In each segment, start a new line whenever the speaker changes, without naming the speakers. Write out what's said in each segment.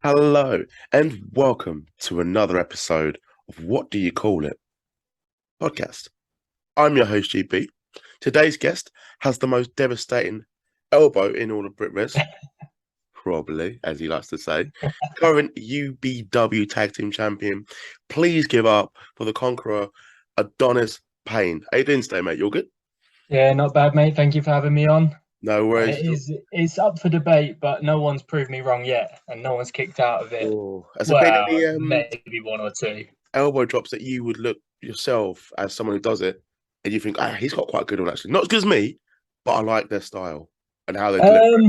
Hello, and welcome to another episode of What Do You Call It podcast. I'm your host, GP. Today's guest has the most devastating elbow in all of Britmas, probably, as he likes to say. Current UBW Tag Team Champion. Please give up for the conqueror, Adonis Payne. How you doing today, mate? You all good?
Yeah, not bad, mate. Thank you for having me on.
No
And
worries.
it's up for debate, but no one's proved me wrong yet, and no one's kicked out of it.
Oh, has there been
Well,
any
maybe one or two.
elbow drops that you would look yourself as someone who does it and you think, he's got quite a good one actually. Not as good as me, but I like their style and how they deliver it.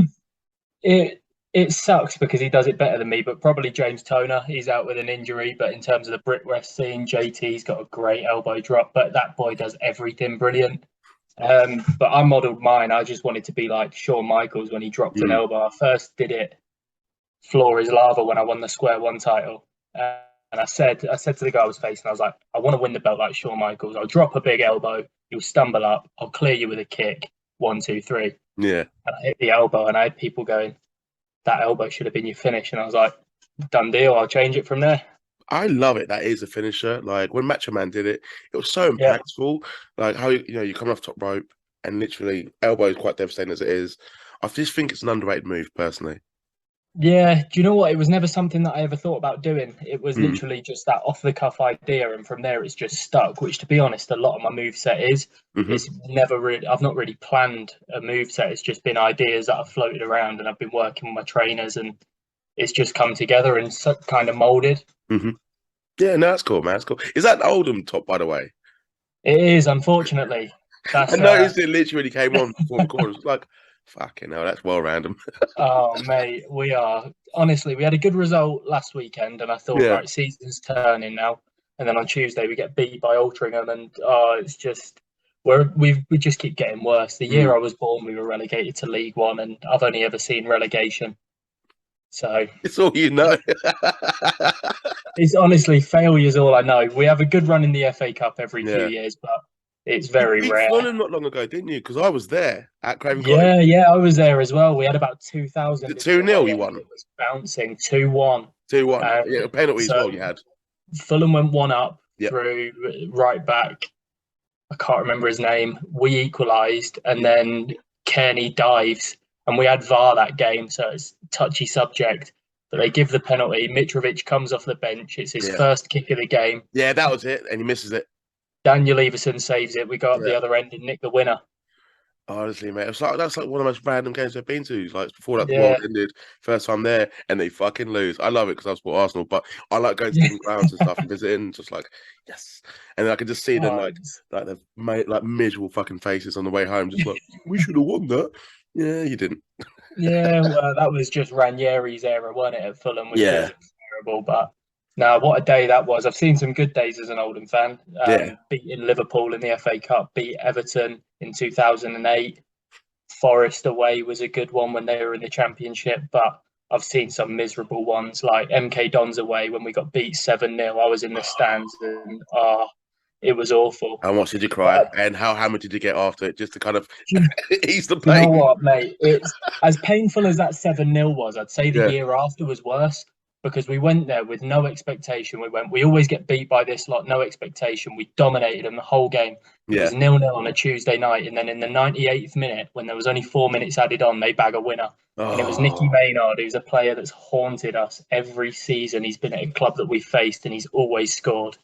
Um, it sucks because he does it better than me, but probably James Toner. He's out with an injury, but in terms of the Brit West scene, JT's got a great elbow drop, but that boy does everything brilliant. But I modelled mine. I just wanted to be like Shawn Michaels when he dropped an
Mm.
elbow. I first did it floor is lava when I won the Square One title. And I said to the guy I was facing, I was like, I want to win the belt like Shawn Michaels. I'll drop a big elbow, you'll stumble up, I'll clear you with a kick. One, two, three.
Yeah.
And I hit the elbow, and I had people going, that elbow should have been your finish. And I was like, done deal, I'll change it from there.
I love it. That is a finisher. Like when Macho Man did it, it was so
Yeah.
impactful. Like how you come off top rope and literally elbow is quite devastating as it is. I just think it's an underrated move personally.
Yeah, do you know what? It was never something that I ever thought about doing. It was
Mm.
literally just that off the cuff idea, and from there it's just stuck. Which, to be honest, a lot of my move set is.
Hmm.
It's never really. I've not really planned a move set. It's just been ideas that I've floated around, and I've been working with my trainers, and it's just come together and kind of molded.
Hmm. Yeah, no, that's cool, man. That's cool. Is that an Oldham top, by the way?
It is, unfortunately.
I
That's
noticed it literally came on before the chorus. Like, fucking hell, that's well random.
oh mate, we are honestly we had a good result last weekend, and I thought,
Yeah.
right, season's turning now. And then on Tuesday we get beat by Altrincham, and it's just we just keep getting worse. The
Mm.
year I was born, we were relegated to League One, and I've only ever seen relegation. So
It's all you know.
it's honestly failure's all I know. We have a good run in the FA Cup every few
Yeah.
years, but it's
You
very
beat
rare.
Fulham not long ago, didn't you? Because I was there at Craven Cottage.
Yeah, I was there as well. We had about
Was
2,000
it
in the
2-0
away
you
end.
won?
It was bouncing 2-1.
2-1.
Um,
Yeah, a penalty as
so
well you had.
Fulham went one up
Yep.
through right back. I can't remember his name. We equalised, and
Yep.
then Kearney dives, and we had VAR that game, so it's a touchy subject. But they give the penalty. Mitrovic comes off the bench. It's his
Yeah.
first kick of the game.
Yeah, that was it. And he misses it.
Daniel Everson saves it. We go up
Yeah.
the other end and nick the winner.
Honestly, mate. It's like that's like one of the most random games I've been to. Like before that the
Yeah,
world ended, first time there, and they fucking lose. I love it because I support Arsenal, but I like going to
yeah.
different grounds and stuff and visiting, just like, yes. And then I can just see them
Oh,
like they've made like miserable fucking faces on the way home, just like, we should have won that. Yeah, you didn't.
yeah, well, that was just Ranieri's era, wasn't it, at Fulham, which was
Yeah.
terrible. But now, what a day that was. I've seen some good days as an Oldham fan.
Yeah.
Beating Liverpool in the FA Cup, beat Everton in 2008. Forest away was a good one when they were in the Championship. But I've seen some miserable ones, like MK Dons away when we got beat 7-0. I was in the stands, and it was awful.
How much did you cry?
But
And how hammered did you get after it just to kind of
do,
ease the
you know
pain?
what, mate? It's as painful as that 7-0 was. I'd say the
Yeah.
year after was worse because we went there with no expectation. We always get beat by this lot, no expectation. We dominated them the whole game. It
Yeah.
was 0-0 on a Tuesday night. And then in the 98th minute, when there was only 4 minutes added on, they bag a winner. And it was Nicky
Oh,
Maynard, who's a player that's haunted us every season. He's been at a club that we've faced, and he's always scored.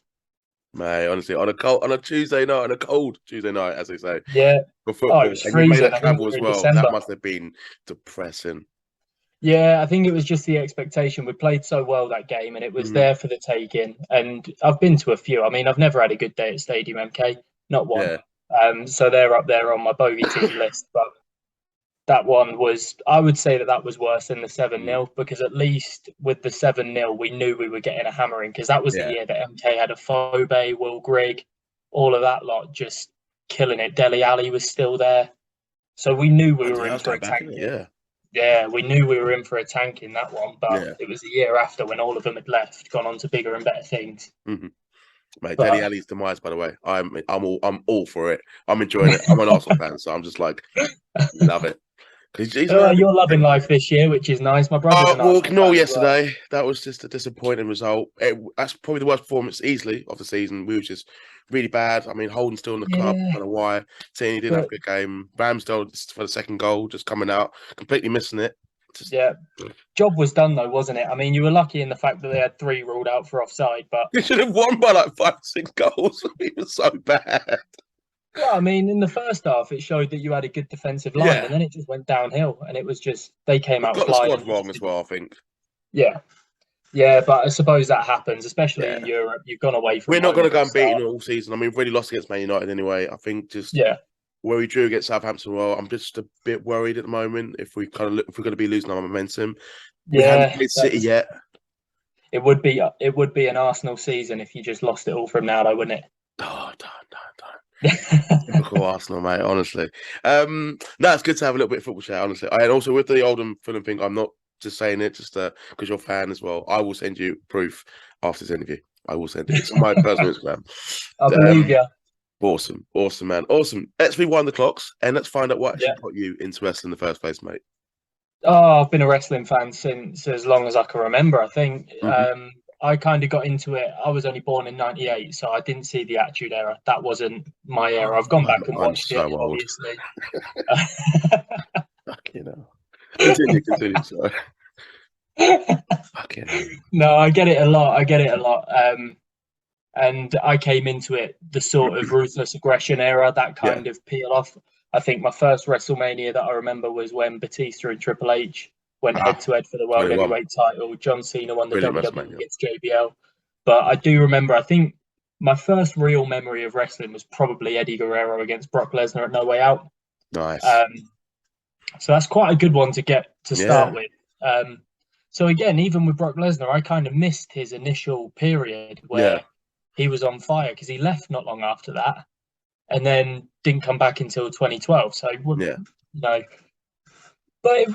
mate, honestly, on a Tuesday night, on a cold Tuesday night, as they say,
Yeah.
for
Oh, it
football,
was
and you made
freezing.
that
I think
travel
we
as
were in
well. That
December.
must have been depressing.
Yeah, I think it was just the expectation. We played so well that game, and it was
Mm,
there for the taking. And I've been to a few. I mean, I've never had a good day at Stadium MK, not one.
yeah,
So they're up there on my bogey team list. But that one was, I would say that that was worse than the seven
mm,
nil because at least with the 7-0, we knew we were getting a hammering because that was the
yeah.
year that MK had a Phobe, Will Grigg, all of that lot just killing it. Deli Ali was still there. So we knew we
Bloody
were
hell,
in
that's
for a
going back, isn't it?
tanking.
Yeah,
Yeah, we knew we were in for a tank in that one, but
yeah.
it was the year after when all of them had left, gone on to bigger and better things.
Hmm. Mate, Deli
But
Ali's demise, by the way, I'm all for it. I'm enjoying it. I'm an Arsenal fan, so I'm just like love it. He's not
You're loving life this year, which is nice. My brother's
Oh,
an
well,
Arsenal
ignore
fan as well.
yesterday. That was just a disappointing result. That's probably the worst performance easily of the season. We were just really bad. I mean, Holden's still in the club.
Yeah,
Don't know why. Tini didn't have a
but
good game. Ramsdale just for the second goal, just coming out, completely missing it. Just
yeah, job was done though, wasn't it? I mean, you were lucky in the fact that they had 3 ruled out for offside, but
we should have won by like 5, 6 goals. We were so bad.
well, I mean, in the first half, it showed that you had a good defensive line, and
Yeah,
then it just went downhill, and it was just they came
we've
out
got the
flying.
squad
And we
wrong
just
as
didn't.
well. I think.
Yeah, yeah, but I suppose that happens, especially in
Yeah,
Europe. You've gone away from
we're not
home
going to
for
go
a
unbeaten
start.
all season. I mean, we've already lost against Man United anyway. I think just
Yeah,
where we drew against Southampton, well, I'm just a bit worried at the moment if we if we're going to be losing our momentum. We haven't
yeah,
played City yet.
it would be an Arsenal season if you just lost it all from now, though, wouldn't
Oh, don't.
it?
Typical Arsenal, mate. Honestly, no, it's good to have a little bit of football chat. Honestly, and also with the Oldham Fulham thing, I'm not just saying it just because you're a fan as well. I will send you proof after this interview. I will send it. It's on my personal Instagram.
I believe you.
Awesome, man. Awesome. Let's rewind the clocks and let's find out what
Yeah.
actually got you into wrestling in the first place, mate.
Oh, I've been a wrestling fan since as long as I can remember. I think
Mm-hmm.
I kind of got into it. I was only born in '98, so I didn't see the Attitude Era. That wasn't my era. I've gone back and
I'm
watched it,
so old.
obviously.
Fucking hell. Continue. Sorry. Fucking hell.
No, I get it a lot. I get it a lot. And I came into it the sort of ruthless aggression era, that
Yeah.
kind of peel off. I think my first WrestleMania that I remember was when Batista and Triple H went head to head for the World
21.
Heavyweight title. John Cena won the
Brilliant
WWE
WrestleMania.
against JBL. But I do remember, I think my first real memory of wrestling was probably Eddie Guerrero against Brock Lesnar at No Way Out.
Nice.
Um, so that's quite a good one to get to start
Yeah.
with. So again, even with Brock Lesnar, I kind of missed his initial period
Yeah.
where he was on fire because he left not long after that, and then didn't come back until 2012. So
Yeah.
you know, but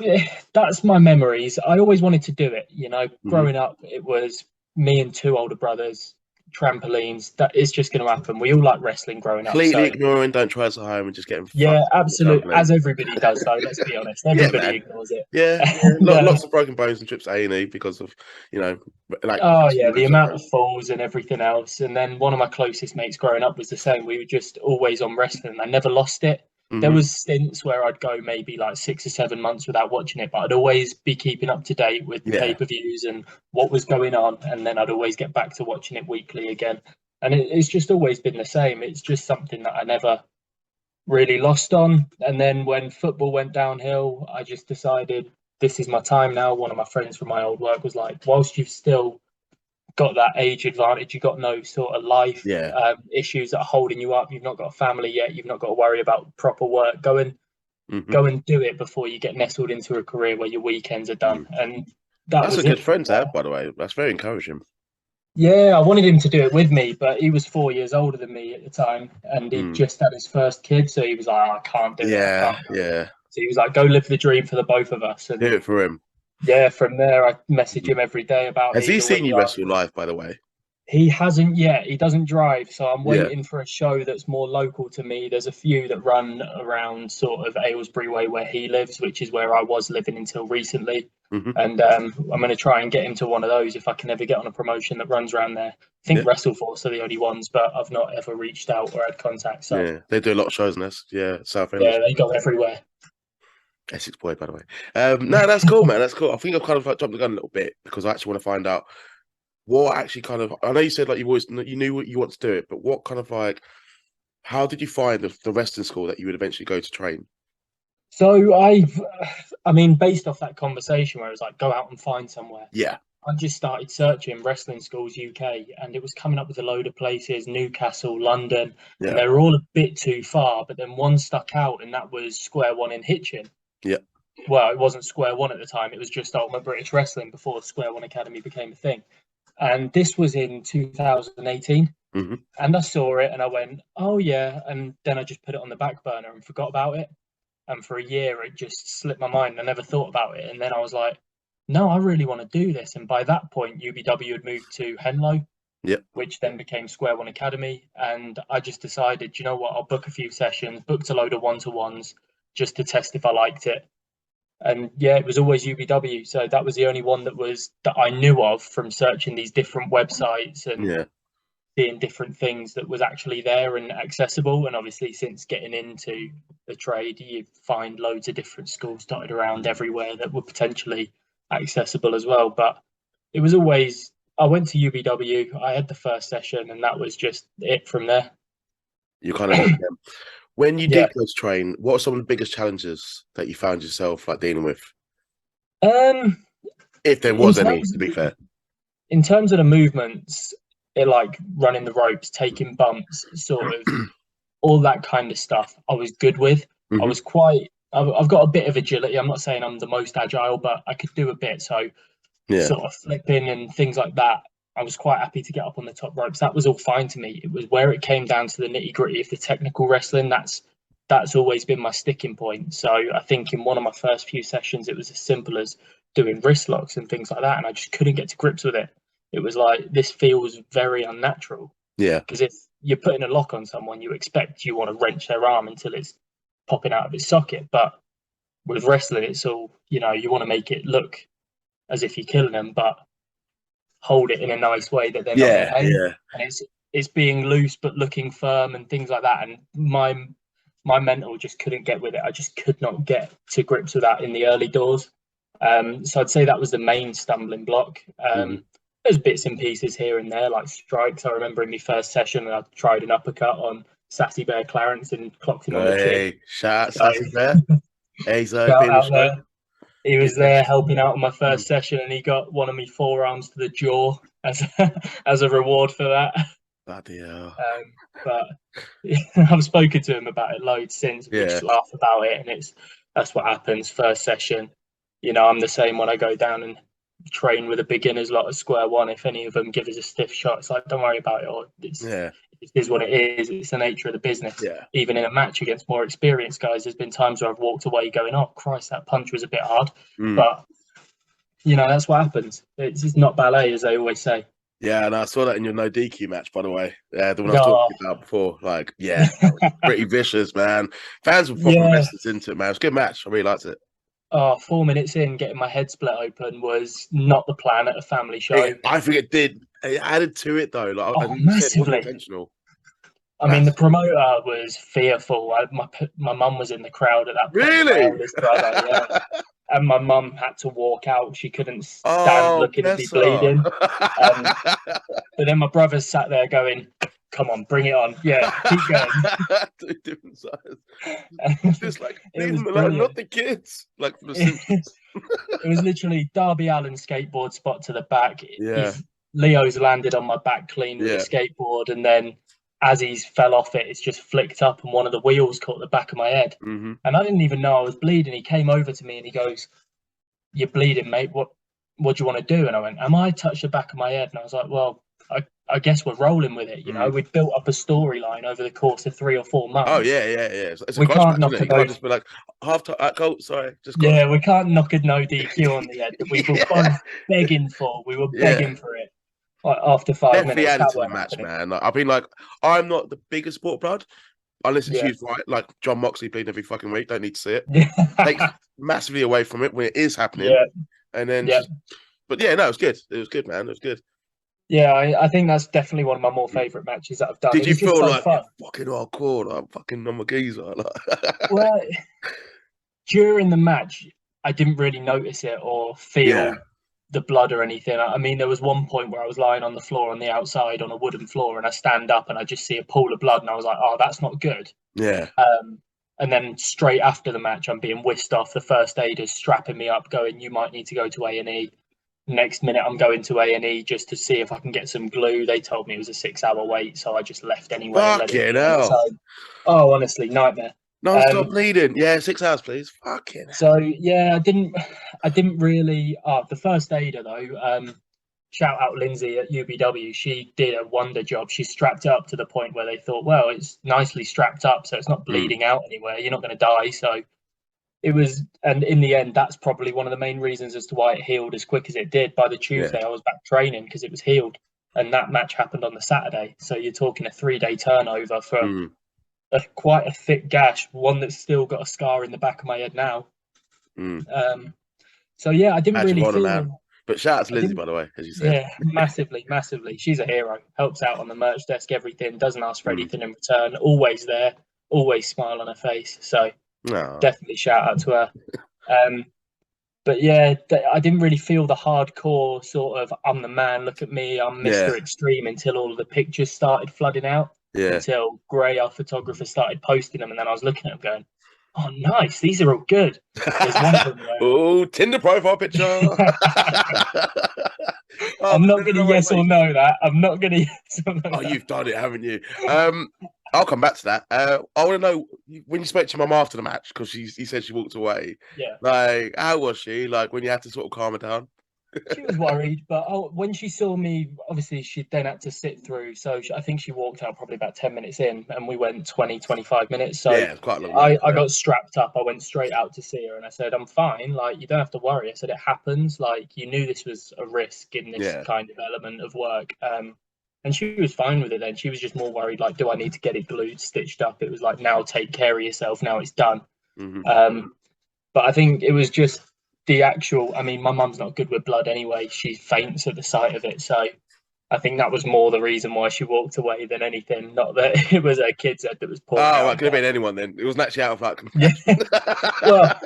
that's my memories. I always wanted to do it.
Mm-hmm.
Growing up, it was me and 2 older brothers, trampolines. That is just going to happen. We all like wrestling growing up,
Completely
so.
ignoring, don't try us at home and just getting
Yeah,
fucked on the
absolutely.
trampoline.
As everybody does, though. Let's be honest.
Yeah,
Everybody
man.
ignores it.
Yeah.
And,
Lots of broken bones and trips to A&E because of, like
oh
wrestling
yeah, the
moves at
amount
home.
of falls and everything else. And then one of my closest mates growing up was the same. We were just always on wrestling. I never lost it. There
Mm-hmm.
was stints where I'd go maybe like 6 or 7 months without watching it, but I'd always be keeping up to date with the
Yeah.
pay-per-views and what was going on, and then I'd always get back to watching it weekly again. And it's just always been the same. It's just something that I never really lost on. And then when football went downhill, I just decided this is my time now. One of my friends from my old work was like, whilst you've still got that age advantage, you've got no sort of life
Yeah.
issues that are holding you up. You've not got a family yet. You've not got to worry about proper work.
Mm-hmm.
Go and do it before you get nestled into a career where your weekends are done. And that
That's a
was
good
it.
friend to have, by the way. That's very encouraging.
Yeah, I wanted him to do it with me, but he was 4 years older than me at the time, and he
Mm.
just had his first kid, so he was like, "Oh, I can't do it. I
Yeah.
can't do it."
Yeah.
So he was like, "Go live the dream for the both of us."
Do
And
it for him.
yeah, from there, I message
Mhm.
him every day about
Has
it.
he
He'd
seen
always
you
ask
wrestle
me.
live, by the way?
He hasn't yet. He doesn't drive, so I'm
Yeah.
waiting for a show that's more local to me. There's a few that run around sort of Aylesbury way where he lives, which is where I was living until recently.
Mm-hmm.
And I'm going to try and get him to one of those if I can ever get on a promotion that runs around there. I think
Yeah.
WrestleForce are the only ones, but I've not ever reached out or had contact. So
Yeah. They do a lot of shows in this. Yeah. South End.
yeah, they go everywhere.
Essex boy, by the way. No, that's cool, man. That's cool. I think I've kind of like jumped the gun a little bit because I actually want to find out what actually kind of. I know you said like you knew what you want to do it, but what kind of like, how did you find the wrestling school that you would eventually go to train?
So I mean, based off that conversation where it was like, go out and find somewhere.
Yeah.
I just started searching wrestling schools UK, and it was coming up with a load of places: Newcastle, London, and
Yeah.
they were all a bit too far. But then one stuck out, and that was Square One in Hitchin.
Yeah.
Well, it wasn't Square One at the time; it was just Ultimate British Wrestling before Square One Academy became a thing. And this was in 2018.
Mm-hmm.
And I saw it, and I went, "Oh yeah," and then I just put it on the back burner and forgot about it. And for a year, it just slipped my mind. I never thought about it, and then I was like, no, I really want to do this. And by that point, UBW had moved to Henlow,
Yep.
which then became Square One Academy. And I just decided, you know what, I'll book a few sessions, booked a load of one-to-ones just to test if I liked it. And yeah, it was always UBW. So that was the only one that I knew of from searching these different websites and
Yeah.
seeing different things that was actually there and accessible. And obviously, since getting into the trade, you find loads of different schools dotted around everywhere that were potentially accessible as well. But it was always, I went to UBW, I had the first session, and that was just it from there.
You kind of hooked them. When you
Yeah.
did go to train, what are some of the biggest challenges that you found yourself like dealing with?
Um,
If there
in
was any,
terms
to be fair.
in terms of the movements, like running the ropes, taking bumps, sort of all that kind of stuff, I was good with. I
Hmm.
was quite. I've got a bit of agility. I'm not saying I'm the most agile, but I could do a bit. So
Yeah.
sort of flipping and things like that, I was quite happy to get up on the top ropes. That was all fine to me. It was where it came down to the nitty gritty of the technical wrestling. That's always been my sticking point. So I think in one of my first few sessions, it was as simple as doing wrist locks and things like that, and I just couldn't get to grips with it. It was like this feels very unnatural
Yeah.
because if you're putting a lock on someone, you want to wrench their arm until it's popping out of its socket. But with wrestling, it's all you want to make it look as if you're killing them, but hold it in a nice way that they're not in
Yeah.
pain.
Yeah.
And it's being loose but looking firm and things like that. And my mental just couldn't get with it. I just could not get to grips with that in the early doors. So I'd say that was the main stumbling block.
Hmm.
There's bits and pieces here and there, like strikes. I remember in my first session, I tried an uppercut on Sassy Bear Clarence and clocked him on the chin.
Hey, shout out
So
Sassy Bear. Hey, he's
shout
been on the
out
show.
there. He was
Good
there
guest.
helping out on my
Mm.
first session, and he got one of me forearms to the jaw as as a reward for that.
Bloody hell.
But I've spoken to him about it loads since. We
Yeah.
just laugh about it, and that's what happens. First session, I'm the same when I go down and train with the beginners lot at square one. If any of them give us a stiff shot, it's like don't worry about it. Or
Yeah.
it is what it is. It's the nature of the business.
Yeah.
Even in a match against more experienced guys, there's been times where I've walked away going, "Oh Christ, that punch was a bit hard,"
Mm.
but that's what happens. It's not ballet, as they always say.
Yeah, and I saw that in your no DQ match, by the way. Yeah, the one I was talking
No,
about before. Like, yeah, that was pretty vicious, man. Fans were proper
yeah.
invested into it, man. It was a good match. I really liked it.
4 minutes in, getting my head split open was not the plan at a family show.
I think it did. It added to it though. Like,
Oh,
and you said it wasn't
massively.
intentional.
I mean, the
Massive.
promoter was fearful. My mum was in the crowd at that point with my
Really?
eldest brother, yeah. And my mum had to walk out. She couldn't stand
Oh,
looking at me
bless her.
bleeding. Um, but then my brother sat there going, "Come on, bring it on. Yeah, keep going."
Two different sides.
And
Just like
it
leave
was
them alone, not
brilliant.
the kids. Like from The
It
Simpsons.
was literally Darby Allin skateboard spot to the back.
Yeah,
He's Leo's landed on my back clean with a
yeah.
skateboard, and then as he's fell off it, it's just flicked up, and one of the wheels caught the back of my head.
Hmm.
And I didn't even know I was bleeding. He came over to me and he goes, "You're bleeding, mate. What do you want to do?" And I went, "Am I touched the back of my head?" And I was like, "Well, I guess we're rolling with it.
Mm.
We'd built up a storyline over the course of 3 or 4
Oh
months.
yeah, yeah, yeah. It's a
We
grudge
can't
match, isn't
knock
it?
a
You can't
no
just be like half time. Cool, sorry, just got.
Yeah, we can't knock a no DQ on the head that we were
Yeah,
both begging for. We were
yeah.
begging for it. Like, after five
Definitely
minutes,
added
that
to the
weren't
match,
happening.
man. Like, I've been like, I'm not the biggest sport blood. Unless it's
Yeah.
used right, like John Moxley bleeding every fucking week. Don't need to see it. Takes
Yeah.
massively away from it when it is happening.
Yeah.
And then
Yeah.
just, but yeah, no, it was good. It was good, man. It was good.
Yeah. I think that's definitely one of my more favourite matches that I've done.
Did
It
you
was just
feel
so
like, yeah,
fun.
fucking hardcore, like fucking I'm a geezer? Like,
Well, during the match, I didn't really notice it or
yeah,
feel the blood or anything. I mean, there was one point where I was lying on the floor on the outside on a wooden floor, and I stand up and I just see a pool of blood, and I was like, "Oh, that's not good."
yeah.
And then straight after the match, I'm being whisked off. The first aiders strapping me up, going, "You might need to go to A&E." Next minute, I'm going to A&E just to see if I can get some glue. They told me it was a 6-hour wait, so I just left anyway and let it
Fucking
be on its
hell.
own. Oh, honestly, nightmare.
Non-stop
Um,
bleeding. Yeah, 6 hours, please. Fucking hell.
so yeah, I didn't really. The first aider though, shout out Lindsay at UBW. She did a wonder job. She strapped it up to the point where they thought, well, it's nicely strapped up, so it's not
Mm,
bleeding out anywhere. You're not going to die. So it was, and in the end, that's probably one of the main reasons as to why it healed as quick as it did. By the
yeah.
Tuesday, I was back training because it was healed, and that match happened on the Saturday. So you're talking a 3-day turnover for
Mm.
quite a thick gash, one that's still got a scar in the back of my head now. So yeah, I didn't
Badge of
really
honor, man.
feel.
But shout out to
I
Lizzie,
didn't.
by the way, as you said.
Yeah, massively, massively. She's a hero. Helps out on the merch desk, everything. Doesn't ask for anything in return. Always there. Always smile on her face. So
No.
definitely shout out to her. But yeah, I didn't really feel the hardcore sort of I'm the man, look at me, I'm Mr.
Yeah.
Extreme until all of the pictures started flooding out,
Yeah.
until Gray, our photographer, started posting them. And then I was looking at them going, oh, nice, these are all good. There's one of them where
Oh, Tinder profile picture. Oh,
I'm not
no,
going to
no, wait,
yes or
wait.
no that. I'm not going to yes or no
Oh,
that.
you've done it, haven't you? I'll come back to that. I want to know when you spoke to your mum after the match, because you said she walked away.
Yeah.
Like, how was she? Like, when you had to sort of calm her down?
She was worried, but when she saw me, obviously she then had to sit through. So I think she walked out probably about 10 minutes in, and we went 20, 25 minutes. So
Yeah, it's quite a long
I,
match.
I got strapped up. I went straight out to see her and I said, I'm fine. Like, you don't have to worry. I said, it happens. Like, you knew this was a risk in this
Yeah.
kind of element of work. And she was fine with it then. She was just more worried, like, do I need to get it glued, stitched up? It was like, now take care of yourself. Now it's done. But I think it was just the actual. I mean, my mum's not good with blood anyway. She faints at the sight of it. So I think that was more the reason why she walked away than anything. Not that it was her kid's head that was pouring
Oh,
out.
it could have been anyone then. It wasn't actually out of like
Yeah. Well,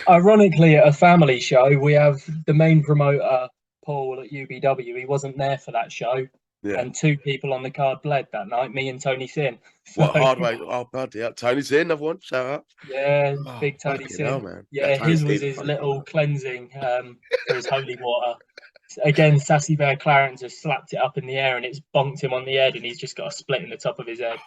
ironically, at a family show, we have the main promoter, Paul at UBW. He wasn't there for that show.
Yeah.
And two people on the card bled that night, me and Tony Sin.
So, what hard way? Oh, bloody hell. Tony's in, I've won. Shout out.
Yeah,
Oh,
big Tony Sin.
hell, man.
Yeah, his was his little cleansing for his holy water. Again, Sassy Bear Clarence just slapped it up in the air and it's bonked him on the head, and he's just got a split in the top of his head.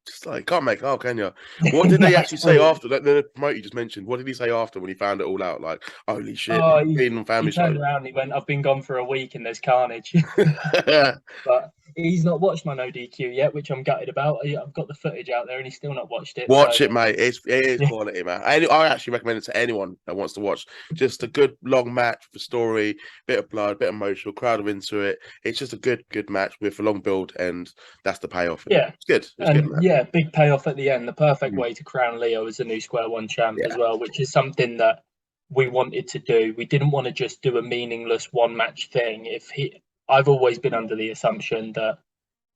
Just like, can't make oh, can you? What did they actually say after? The promoter you just mentioned, what did he say after when he found it all out? Like, holy shit, being on family
he turned
show.
around and he went, I've been gone for a week and there's carnage. But he's not watched my no DQ yet, which I'm gutted about. I've got the footage out there and he's still not watched it.
Watch it, mate. It is quality, man. I actually recommend it to anyone that wants to watch. Just a good long match with a story, bit of blood, bit emotional, crowd are into it. It's just a good match with a long build, and that's the payoff.
Yeah,
it's good. It's
and
good,
yeah, big payoff at the end. The perfect way to crown Leo as the new Square One champ as well, which is something that we wanted to do. We didn't want to just do a meaningless one match thing. I've always been under the assumption that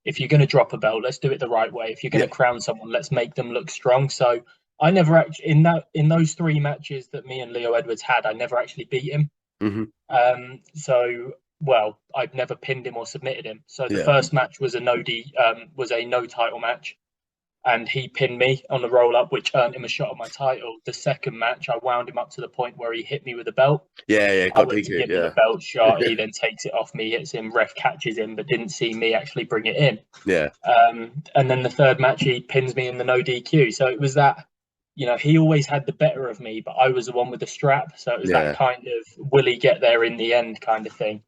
if you're going to drop a belt, let's do it the right way. If you're going to crown someone, let's make them look strong. So I never actually in those three matches that me and Leo Edwards had, I never actually beat him. So I'd never pinned him or submitted him. So the first match was a no title match, and he pinned me on the roll up, which earned him a shot at my title. The second match, I wound him up to the point where he hit me with a belt. I went to give me the belt shot. He then takes it off me, hits him. Ref catches him, but didn't see me actually bring it in. And then the third match, he pins me in the no DQ. So it was that. He always had the better of me, but I was the one with the strap. So it was that kind of will he get there in the end kind of thing.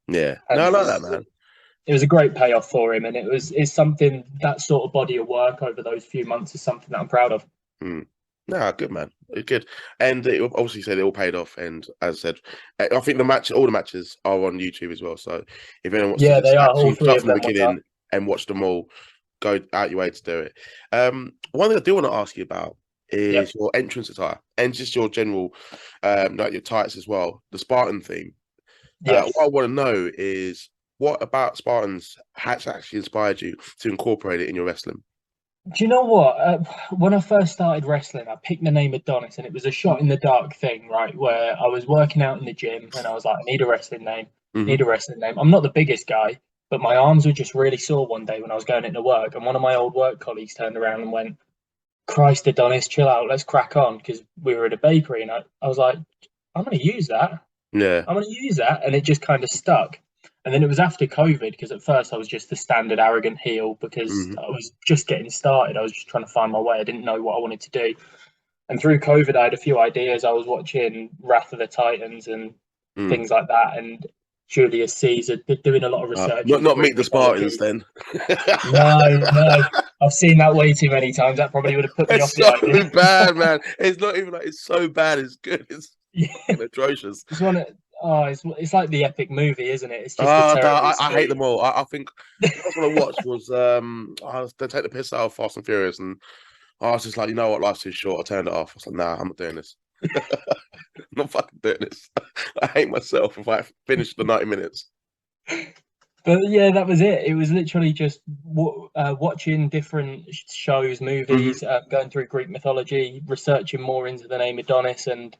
Yeah, no, I like that, man.
It was a great payoff for him, and it's something, that sort of body of work over those few months is something that I'm proud of.
No, good, man. Good. And it obviously said it all paid off. And as I said, I think all the matches are on YouTube as well. So if anyone wants to
they are all three
start from the beginning and watch them all, go out your way to do it. One thing I do want to ask you about is your entrance attire and just your general, like your tights as well, the Spartan theme. What I want to know is, what about Spartans has actually inspired you to incorporate it in your wrestling?
Do you know what? When I first started wrestling, I picked the name Adonis, and it was a shot in the dark thing, right? Where I was working out in the gym, and I was like, I need a wrestling name. Need a wrestling name. I'm not the biggest guy, but my arms were just really sore one day when I was going into work, and one of my old work colleagues turned around and went, Christ, Adonis, chill out, let's crack on, because we were at a bakery, and I was like, I'm going to use that.
Yeah.
I'm going to use that, and it just kind of stuck. And then it was after COVID, because at first I was just the standard arrogant heel because I was just getting started. I was just trying to find my way. I didn't know what I wanted to do. And through COVID, I had a few ideas. I was watching Wrath of the Titans and things like that. And Julius Caesar, doing a lot of research.
Not Meet the Spartans, then.
No. I've seen that way too many times. That probably would have put me off the idea.
It's so bad, man. It's not even like it's so bad. It's good. It's atrocious.
It's like the epic movie, isn't it? It's just
I hate them all. I think the last one I watched was they take the piss out of Fast and Furious, and I was just like, you know what, life's too short. I turned it off. I was like, nah, I'm not doing this. I'm not fucking doing this. I hate myself if I finish the 90 minutes.
But yeah, that was it. It was literally just watching different shows,
Hmm.
movies, going through Greek mythology, researching more into the name Adonis, and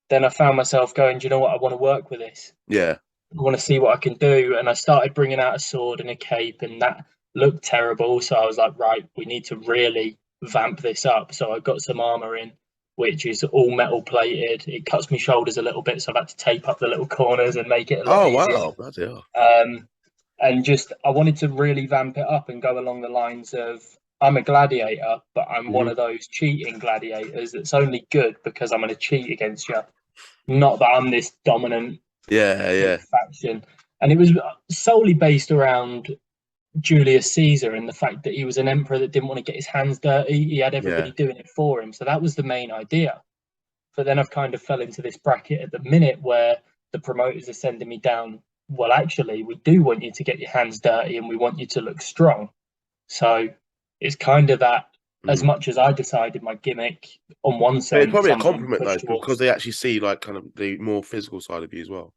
then I found myself going, do you know what? I want to work with this.
Yeah.
I want to see what I can do. And I started bringing out a sword and a cape, and that looked terrible. So I was like, right, we need to really vamp this up. So I got some armor in, which is all metal plated. It cuts my shoulders a little bit, so I've had to tape up the little corners and make it a lot
Oh,
easier.
wow. Bloody hell.
And just I wanted to really vamp it up and go along the lines of I'm a gladiator, but I'm one
Hmm.
of those cheating gladiators that's only good because I'm going to cheat against you. Not that I'm this dominant
Yeah,
big
yeah,
faction. And it was solely based around Julius Caesar and the fact that he was an emperor that didn't want to get his hands dirty. He had
yeah.
everybody doing it for him. So that was the main idea. But then I've kind of fell into this bracket at the minute where the promoters are sending me down. Well, actually, we do want you to get your hands dirty and we want you to look strong. So it's kind of that, as
Mm.
much as I decided my gimmick on one
But it's
sense,
probably a
I'm being
compliment though,
pushed
because
towards.
they actually see like kind of the more physical side of you as well.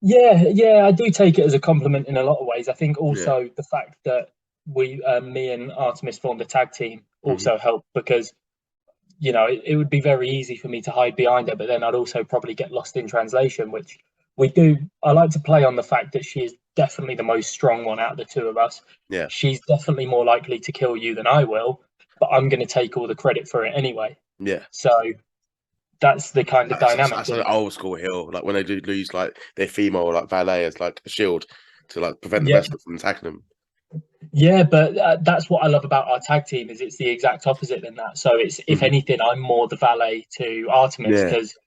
Yeah, yeah, I do take it as a compliment in a lot of ways. I think
Yeah.
also the fact that me and Artemis formed a tag team
Hmm.
also helped because it would be very easy for me to hide behind her, but then I'd also probably get lost in translation, which we do. I like to play on the fact that she is definitely the most strong one out of the two of us.
Yeah.
She's definitely more likely to kill you than I will, but I'm going to take all the credit for it anyway.
Yeah.
So that's the kind of dynamic.
That's an old school heel. Like when they do lose like their female like valet as like a shield to like prevent the
Yeah,
wrestler from attacking them.
yeah, but that's what I love about our tag team is it's the exact opposite than that. So it's if
Hmm.
anything, I'm more the valet to Artemis
Yeah.
because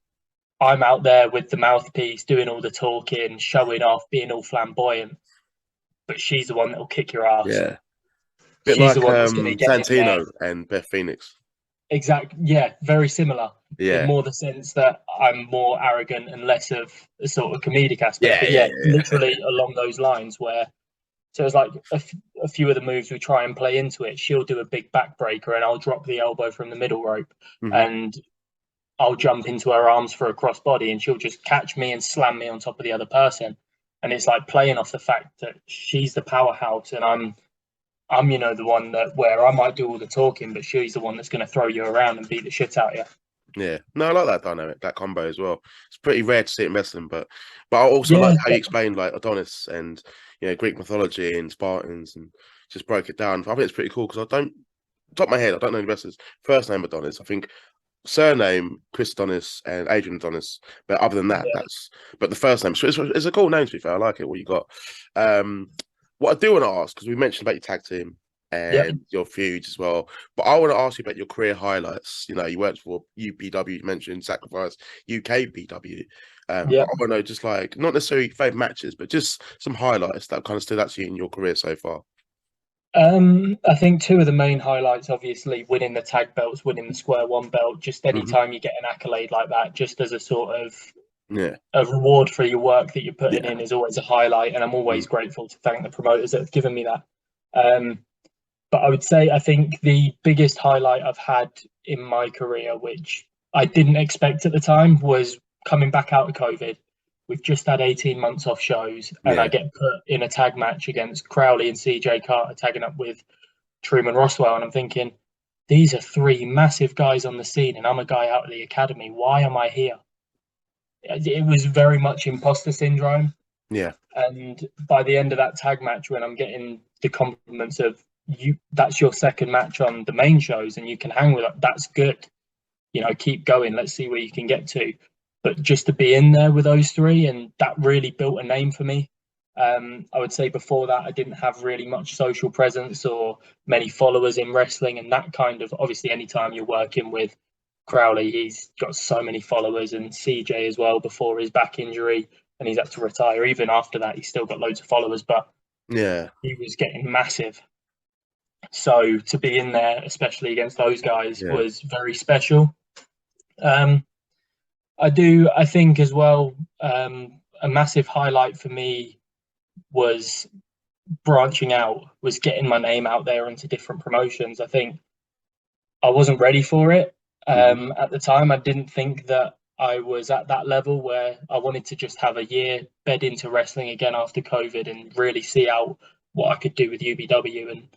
I'm out there with the mouthpiece, doing all the talking, showing off, being all flamboyant. But she's the one that'll kick your ass.
Yeah. Bit
She's the
like
one that's going to get in there.
Santino and Beth Phoenix.
Exact. Yeah, very similar. In
Yeah.
more the sense that I'm more arrogant and less of a sort of comedic aspect.
Yeah,
But
yeah,
yeah,
yeah.
literally along those lines where so it's like a few of the moves we try and play into it. She'll do a big backbreaker and I'll drop the elbow from the middle rope
Hmm.
and I'll jump into her arms for a crossbody and she'll just catch me and slam me on top of the other person. And it's like playing off the fact that she's the powerhouse and I'm the one that where I might do all the talking, but she's the one that's going to throw you around and beat the shit out of you.
Yeah. No, I like that dynamic, that combo as well. It's pretty rare to see it in wrestling, but I also
Yeah,
like how you explained like Adonis and Greek mythology and Spartans and just broke it down. I think it's pretty cool because I don't top of my head, I don't know the wrestlers. First name Adonis. I think surname Chris Adonis and Adrian Adonis. But other than that,
yeah,
that's but the first name. So it's a cool name to be fair. I like it. What you got? What I do want to ask because we mentioned about your tag team
yeah,
and your feuds as well, but I want to ask you about your career highlights. You worked for UPW, you mentioned Sacrifice, UKPW. But
yeah.
I want to know just like not necessarily favorite matches, but just some highlights that kind of stood out to you in your career so far.
I think two of the main highlights, obviously, winning the tag belts, winning the Square One belt. Just any
Hmm.
time you get an accolade like that, just as a sort of
Yeah,
a reward for your work that you're putting
yeah.
in, is always a highlight, and I'm
Mm.
always grateful to thank the promoters that have given me that. Um, but I would say I think the biggest highlight I've had in my career, which I didn't expect at the time, was coming back out of COVID. We've just had 18 months off shows, and I
Yeah,
get put in a tag match against Crowley and CJ Carter, tagging up with Truman Roswell. And I'm thinking, these are three massive guys on the scene, and I'm a guy out of the academy. Why am I here? It was very much imposter syndrome.
yeah,
And by the end of that tag match, when I'm getting the compliments of you, that's your second match on the main shows, and you can hang with it. That's good. Keep going. Let's see where you can get to. But just to be in there with those three, and that really built a name for me. I would say before that, I didn't have really much social presence or many followers in wrestling, and that kind of obviously, anytime you're working with Crowley, he's got so many followers, and CJ as well before his back injury, and he's had to retire. Even after that, he's still got loads of followers, but
yeah,
he was getting massive. So to be in there, especially against those guys,
yeah.
was very special. Um, I think as well, a massive highlight for me was branching out, was getting my name out there into different promotions. I think I wasn't ready for it
Hmm.
at the time. I didn't think that I was at that level where I wanted to just have a year bed into wrestling again after COVID and really see out what I could do with UBW and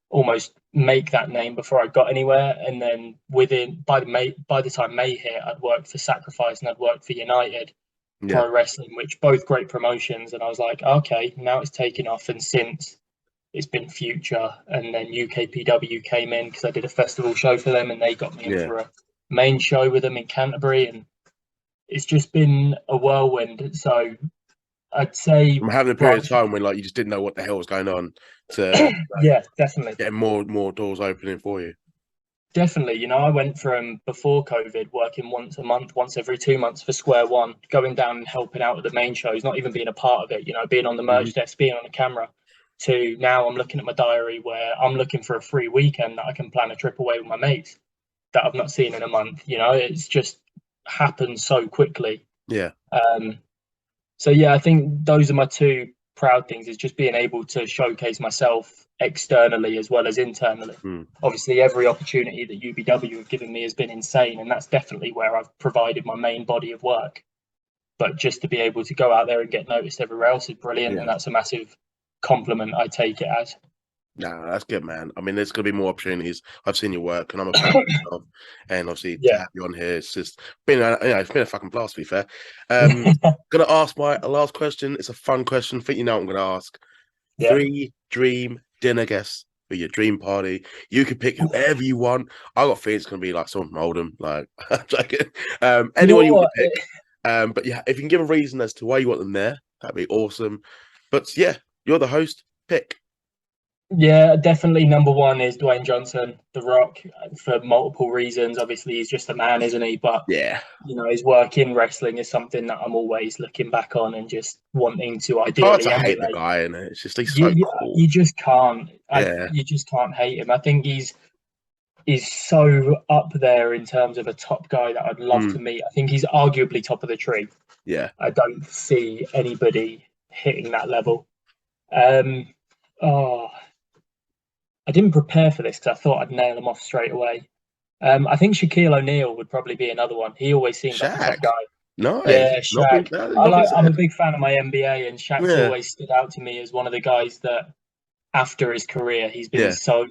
almost make that name before I got anywhere. And then by the time May hit, I'd worked for Sacrifice and I'd worked for United
Yeah.
Pro Wrestling, which both great promotions. And I was like, okay, now it's taken off. And since it's been Future, and then UKPW came in because I did a festival show for them and they got me in for a main show with them in Canterbury. And it's just been a whirlwind. So I'd say
I'm having a period of time when like you just didn't know what the hell was going on to
yeah, definitely.
get more doors opening for you.
Definitely. You know, I went from before COVID working once a month, once every 2 months for Square One, going down and helping out at the main shows, not even being a part of it, you know, being on the merch desk, being on the camera, to now I'm looking at my diary where I'm looking for a free weekend that I can plan a trip away with my mates that I've not seen in a month. You know, it's just happened so quickly.
Yeah.
So yeah, I think those are my two proud things, is just being able to showcase myself externally as well as internally. Obviously, every opportunity that UBW have given me has been insane, and that's definitely where I've provided my main body of work. But just to be able to go out there and get noticed everywhere else is brilliant, and that's a massive compliment I take it as.
Nah, that's good, man. I mean, there's gonna be more opportunities. I've seen your work, and I'm a fan of yourself. And obviously, to have you on here, it's just been, it's been a fucking blast. To be fair, gonna ask my last question. It's a fun question. I think you know what I'm gonna ask. 3 dream dinner guests for your dream party. You can pick whoever you want. I got feelings it's gonna be like someone from Oldham, like anyone you want to pick. But yeah, if you can give a reason as to why you want them there, that'd be awesome. But yeah, you're the host. Pick.
Yeah, definitely number one is Dwayne Johnson, The Rock, for multiple reasons. Obviously, he's just a man, isn't he? But
yeah,
you know, his work in wrestling is something that I'm always looking back on and just wanting to
it's hard
ideally
to
emulate.
hate the guy, and it's just he's so cool.
You just can't.
Yeah.
You just can't hate him. I think he's so up there in terms of a top guy that I'd love to meet. I think he's arguably top of the tree.
Yeah.
I don't see anybody hitting that level. I didn't prepare for this because I thought I'd nail him off straight away. I think Shaquille O'Neal would probably be another one. He always seemed like a top guy.
Nice.
Yeah, Shaq. I'm a big fan of my NBA, and Shaq's always stood out to me as one of the guys that, after his career, he's been so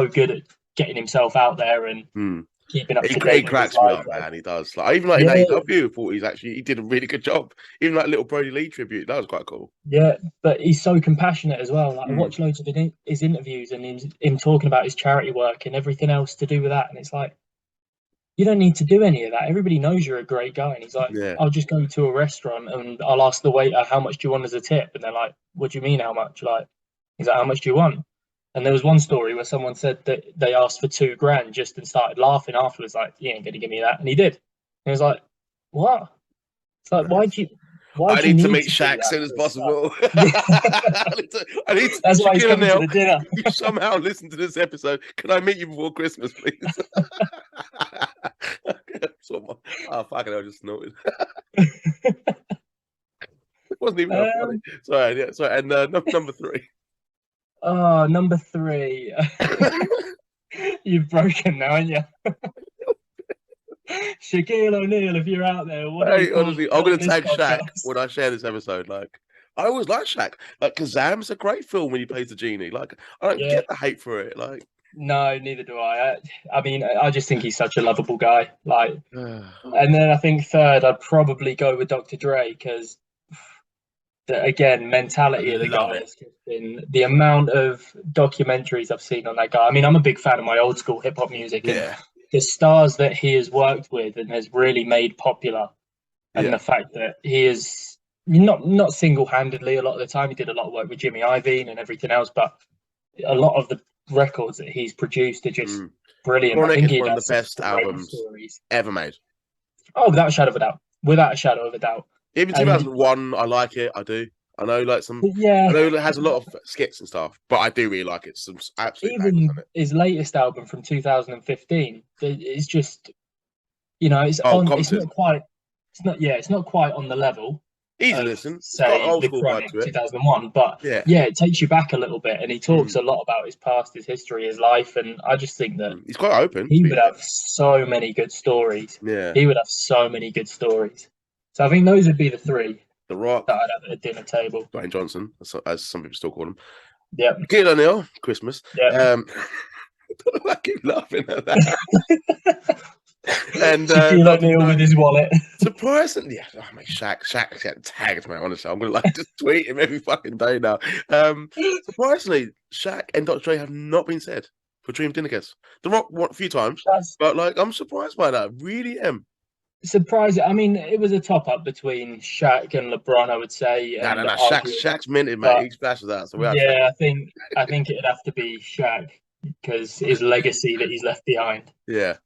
good at getting himself out there and keeping up to date.
He cracks me up, man. He does. Like even like in AEW, I thought he did a really good job. Even like little Brody Lee tribute, that was quite cool.
Yeah, but he's so compassionate as well. Like I watch loads of his interviews and him talking about his charity work and everything else to do with that, and it's like, you don't need to do any of that. Everybody knows you're a great guy. And he's like, I'll just go to a restaurant and I'll ask the waiter, how much do you want as a tip? And they're like, what do you mean how much? Like, he's like, how much do you want? And there was one story where someone said that they asked for $2,000 just and started laughing afterwards, like, you ain't going to give me that. And he did. And he was like, what? It's like, why do you
need to meet Shaq as soon as possible. I need to
That's why he's coming to the dinner.
You somehow listen to this episode. Can I meet you before Christmas, please? Oh, fucking hell, I just snorted. It wasn't even that funny. Sorry. And number 3.
Oh, number 3. You've broken now, haven't you? Shaquille O'Neal, if you're out there,
honestly, I'm going to tag Shaq when I share this episode. Like, I always like Shaq. Like, Kazam's a great film when he plays the genie. Like, I don't get the hate for it. Like,
no, neither do I. I mean, I just think he's such a lovable guy. Like, and then I think third, I'd probably go with Dr. Dre because, again, mentality of the guy has just been the amount of documentaries I've seen on that guy. I mean, I'm a big fan of my old school hip hop music. And the stars that he has worked with and has really made popular, and the fact that he is not single-handedly a lot of the time. He did a lot of work with Jimmy Iovine and everything else, but a lot of the records that he's produced are just brilliant.
Chronic is one of the best albums ever made.
Oh, without a shadow of a doubt. Without a shadow of a doubt.
Even 2001, I like it. I do. I know, like I know it has a lot of skits and stuff, but I do really like it. Some absolute
even his latest album from 2015. It's just, you know, it's not quite on the level,
Easy
of,
listen. It's got an
say,
old
the
school vibe
Chronic
to it.
2001. But
Yeah.
yeah, it takes you back a little bit, and he talks a lot about his past, his history, his life, and I just think that
He's quite open, to
he
be
would
fair.
have so many good stories.
Yeah.
He would have so many good stories. So I think those would be the three
The Rock,
that I'd have at a dinner table.
Dwayne Johnson, as some people still call him.
Yep.
Shaquille O'Neal, Christmas.
Yep.
I keep laughing at that. And
Shaquille
Dr.
O'Neal with
Dre,
his wallet.
surprisingly, yeah, oh, mate, Shaq get tagged, man. Honestly, I'm gonna like just tweet him every fucking day now. Surprisingly, Shaq and Dr. Dre have not been said for Dream Dinner Guests. The Rock a few times,
That's
but like I'm surprised by that. I really am.
surprising. I mean, it was a top up between Shaq and LeBron, I would say,
No, no,
and
no.
arguing.
Shaq's minted, mate.
But
He splashes that. So we are Shaq.
yeah, I think it'd have to be Shaq because his legacy that he's left behind.
Yeah,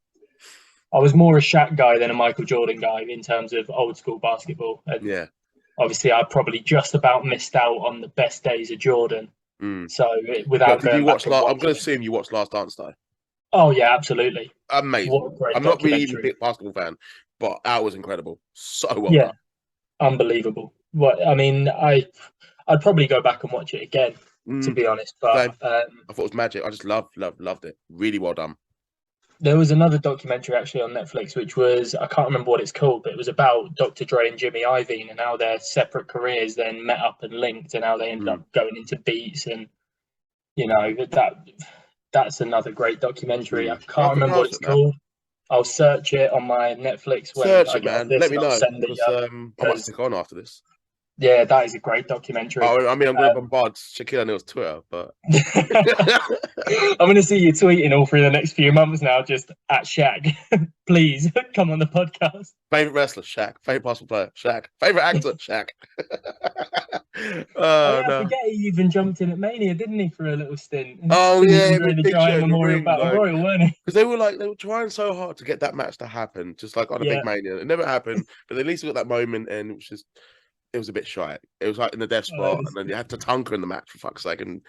I was more a Shaq guy than a Michael Jordan guy in terms of old school basketball, and
yeah.
obviously I probably just about missed out on the best days of Jordan.
Mm.
So
But
without
did you
going back
watch?
and
I'm going to
watching,
assume you watched Last Dance, though.
oh yeah, absolutely.
Amazing.
What a great
I'm not really even a
documentary.
big basketball fan, but that was incredible. So well
Yeah,
done.
unbelievable. What I mean, I'd probably go back and watch it again, to
Mm,
be honest.
same.
But
I thought it was magic. I just loved it. Really well done.
there was another documentary actually on Netflix, which was I can't remember what it's called, but it was about Dr. Dre and Jimmy Iovine and how their separate careers then met up and linked, and how they ended up going into Beats, and that's another great documentary. I
I
can't
think
remember
I'll
what
watch
it's
it now.
called. I'll search it on my Netflix when
Search
I
it,
get off
man.
this,
Let me
and I'll
know
send it
because
you
I might
because
stick on after this.
yeah, that is a great documentary.
Oh, I mean, I'm going to
Um,
bombard Shaquille O'Neal's Twitter, but
I'm going to see you tweeting all through the next few months now, just at Shaq. Please come on the podcast.
favorite wrestler, Shaq. Favorite basketball player, Shaq. Favorite actor, Shaq.
Oh
Oh
yeah, I
no.
forget he even jumped in at Mania, didn't he, for a little stint?
Oh
In
yeah,
Andre
with
the
Big Show
Giant
in the
Memorial
ring,
Battle
like.
Royal, weren't he?
Because they were trying so hard to get that match to happen, just like on a
Yeah.
big mania. It never happened, but at least we got that moment, and it was a bit shy. It was like in the death spot, and then you had to Tatanka in the match for fuck's sake, and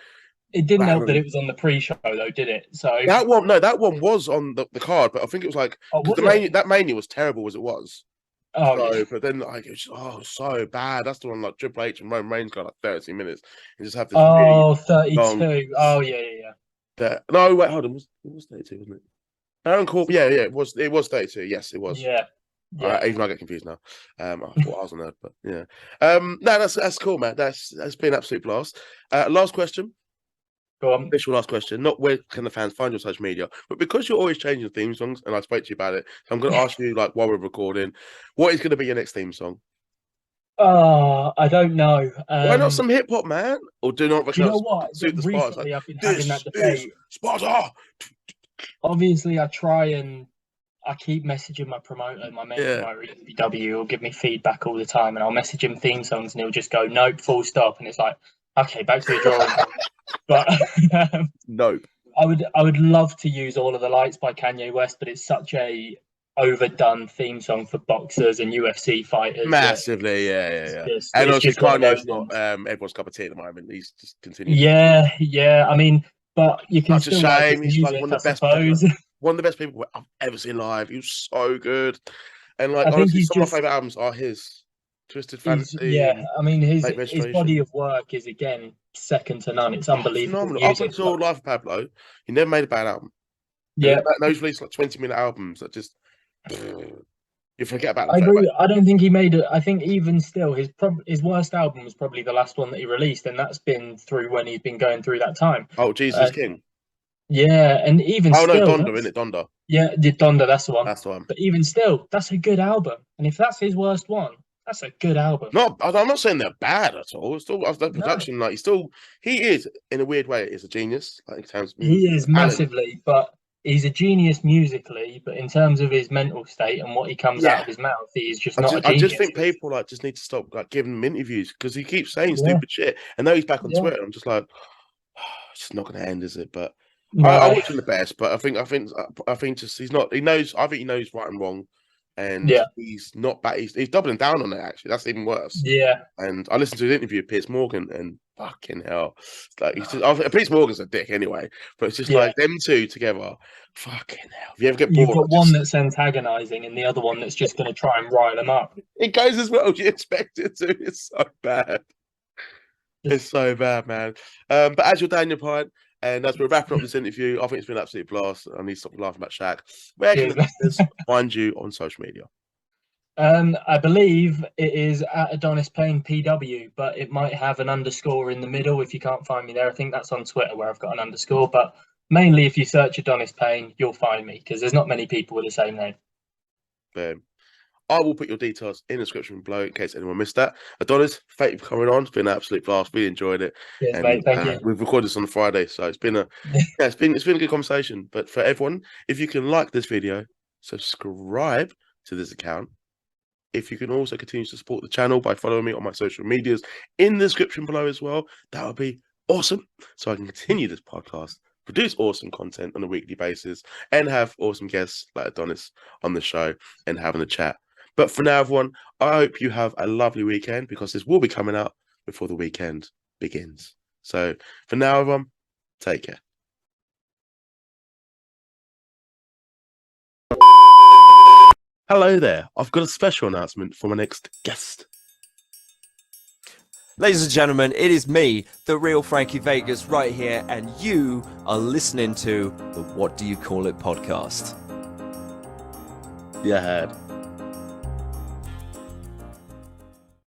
It didn't help that
Baron.
it was on the pre-show though, did it? So
That one was on the card, but I think it was like
oh,
because
was it?
that mania was terrible as it was.
Oh yeah.
So, but then like it was so bad. That's the one like Triple H and Roman Reigns got like 30 minutes and just have this really
Oh,
long.
32. Oh yeah.
No, wait, hold on. It was 32, wasn't it? Baron Corbin, yeah, it was 32. Yes, it was.
Yeah. Yeah.
Even I get confused now. I thought I was on that, but yeah. No, that's cool, man. That's been an absolute blast. Last question,
Go on.
official last question. Not where can the fans find your social media, but because you're always changing theme songs, and I spoke to you about it, so I'm going to ask you like while we're recording, what is going to be your next theme song?
Oh, I don't know.
Why not some hip hop, man? Or do not
Do you know
because
what?
suit the Spartans?
Recently,
Like,
I've been having that
this is
debate.
Sparta.
Obviously, I keep messaging my promoter, my main
Yeah.
promoter at EBW, who'll give me feedback all the time, and I'll message him theme songs, and he'll just go, "Nope, full stop," and it's like, okay, back to the drawing board. But
Nope.
I would love to use All of the Lights by Kanye West, but it's such a overdone theme song for boxers and UFC fighters.
Massively, yeah. And
It's
obviously
just one of
Kanye's
those
not
ones.
everyone's cup of tea at the moment. He's just continuing.
Yeah. I mean, but you can
Such a
still like his
shame. He's like
music,
one
I
of the best,
suppose.
one of the best people I've ever seen live. He was so good, and like
I think
honestly,
he's
some of my
just
favorite albums are his. Twisted
he's
Fantasy
yeah.
and
I mean,
Late
his body
Registration.
of work is again second to none. It's
Oh,
unbelievable
phenomenal. Up
music. But
until Life of Pablo, he never made a bad album. And
yeah,
then those released like 20-minute albums that just you forget about them
I
straight away.
agree. I don't think he made it. I think even still, his worst album was probably the last one that he released, and that's been through when he's been going through that time.
Oh, Jesus King.
Yeah, and even
Oh no,
still,
Donda, isn't it? Donda.
yeah, the Donda, that's the one.
That's the one.
But even still, that's a good album. And if that's his worst one, that's a good album.
No, I'm not saying they're bad at all. It's still the
No,
production, like he is in a weird way, is a genius. Like in terms of
he is
talent.
massively, but he's a genius musically. But in terms of his mental state and what he comes out of his mouth, he's just not a
I just
genius.
think people like just need to stop like giving him interviews because he keeps saying
Yeah,
stupid shit. And now he's back on
yeah.
Twitter. I'm just like, it's just not going to end, is it? But I
No,
wish him the best. But I think just he's not. He knows. I think he knows right and wrong. and
Yeah.
he's not back. He's doubling down on it. Actually, that's even worse.
Yeah.
And I listened to an interview with Piers Morgan, and fucking hell, it's like Piers Morgan's a dick anyway. But it's just like them two together. Fucking hell. If you ever get
You've
bored,
got one that's antagonising and the other one that's just going to try and rile them up.
it goes as well as you expect it to. It's so bad. It's so bad, man. But as you're down your pint, and as we're wrapping up this interview, I think it's been an absolute blast. I need to stop laughing about Shaq. Where can the listeners find you on social media?
I believe it is at Adonis Payne PW, but it might have an underscore in the middle if you can't find me there. I think that's on Twitter where I've got an underscore, but mainly if you search Adonis Payne, you'll find me because there's not many people with the same name.
Boom. I will put your details in the description below in case anyone missed that. Adonis, thank you for coming on. It's been an absolute blast. Really enjoyed it.
Cheers, mate. Thank you.
We've recorded this on Friday, so it's been a it's been a good conversation. But for everyone, if you can like this video, subscribe to this account. If you can also continue to support the channel by following me on my social medias in the description below as well, that would be awesome. So I can continue this podcast, produce awesome content on a weekly basis, and have awesome guests like Adonis on the show and having a chat. But for now, everyone, I hope you have a lovely weekend because this will be coming out before the weekend begins. So for now, everyone, take care. Hello there. I've got a special announcement for my next guest.
Ladies and gentlemen, it is me, the real Frankie Vegas, right here, and you are listening to the What Do You Call It podcast.
Yeah, I had.